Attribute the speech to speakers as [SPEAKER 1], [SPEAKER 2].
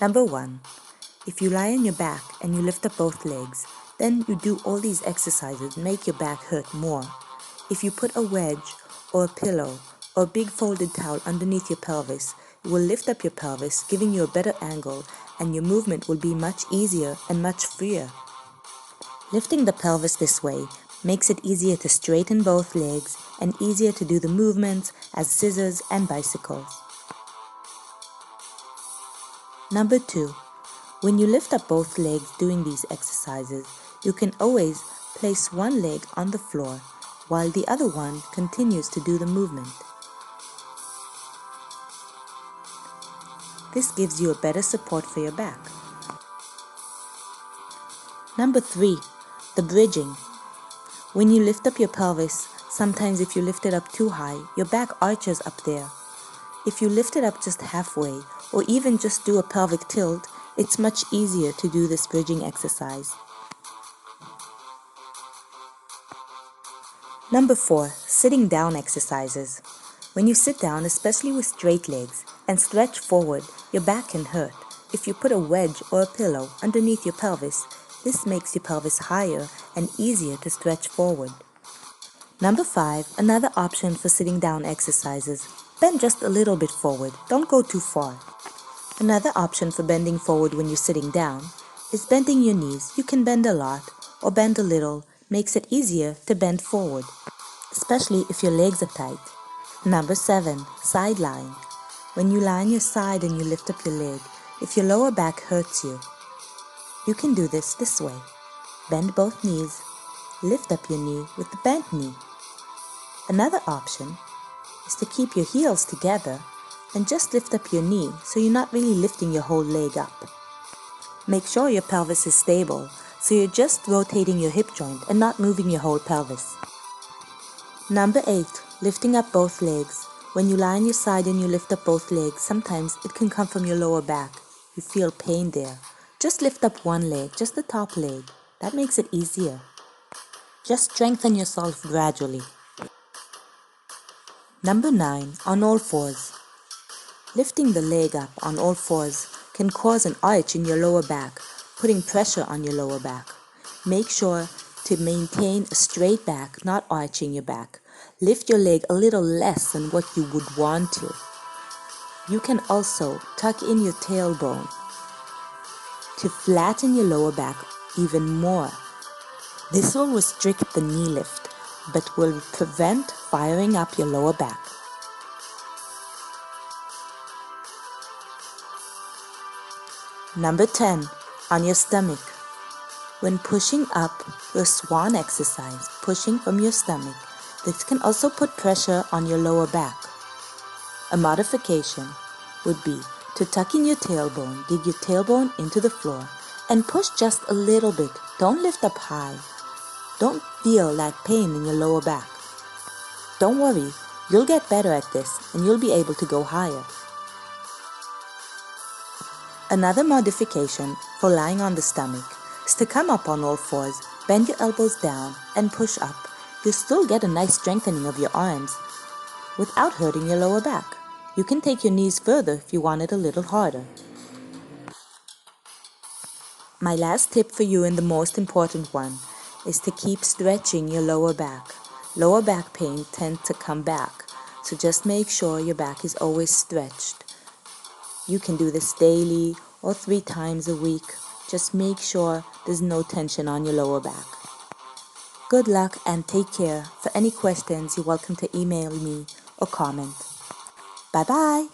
[SPEAKER 1] Number 1. If you lie on your back and you lift up both legs, then you do all these exercises make your back hurt more. If you put a wedge or a pillow or a big folded towel underneath your pelvis, it will lift up your pelvis, giving you a better angle, and your movement will be much easier and much freer. Lifting the pelvis this way makes it easier to straighten both legs and easier to do the movements as scissors and bicycles. Number 2. When you lift up both legs doing these exercises, you can always place one leg on the floor while the other one continues to do the movement. This gives you a better support for your back. Number 3. The bridging. When you lift up your pelvis, sometimes if you lift it up too high, your back arches up there. If you lift it up just halfway, or even just do a pelvic tilt, it's much easier to do this bridging exercise. Number 4. Sitting down exercises. When you sit down, especially with straight legs, and stretch forward, your back can hurt. If you put a wedge or a pillow underneath your pelvis, this makes your pelvis higher and easier to stretch forward. Number 5. Another option for sitting down exercises. Bend just a little bit forward. Don't go too far. Another option for bending forward when you're sitting down is bending your knees. You can bend a lot or bend a little. Makes it easier to bend forward, especially if your legs are tight. Number 7. Side lying. When you lie on your side and you lift up your leg, if your lower back hurts you, you can do this way. Bend both knees. Lift up your knee with the bent knee. Another option is to keep your heels together and just lift up your knee so you're not really lifting your whole leg up. Make sure your pelvis is stable so you're just rotating your hip joint and not moving your whole pelvis. Number 8. Lifting up both legs. When you lie on your side and you lift up both legs, sometimes it can come from your lower back. You feel pain there. Just lift up one leg, just the top leg. That makes it easier. Just strengthen yourself gradually. Number 9. On all fours. Lifting the leg up on all fours can cause an arch in your lower back, putting pressure on your lower back. Make sure to maintain a straight back, not arching your back. Lift your leg a little less than what you would want to. You can also tuck in your tailbone to flatten your lower back even more. This will restrict the knee lift, but will prevent firing up your lower back. Number 10. On your stomach. When pushing up your swan exercise, pushing from your stomach, this can also put pressure on your lower back. A modification would be to tuck in your tailbone, dig your tailbone into the floor, and push just a little bit. Don't lift up high. Don't feel that pain in your lower back. Don't worry, you'll get better at this and you'll be able to go higher. Another modification for lying on the stomach is to come up on all fours, bend your elbows down, and push up. You'll still get a nice strengthening of your arms without hurting your lower back. You can take your knees further if you want it a little harder. My last tip for you, and the most important one, is to keep stretching your lower back. Lower back pain tends to come back, so just make sure your back is always stretched. You can do this daily or 3 times a week. Just make sure there's no tension on your lower back. Good luck and take care. For any questions, you're welcome to email me or comment. Bye-bye.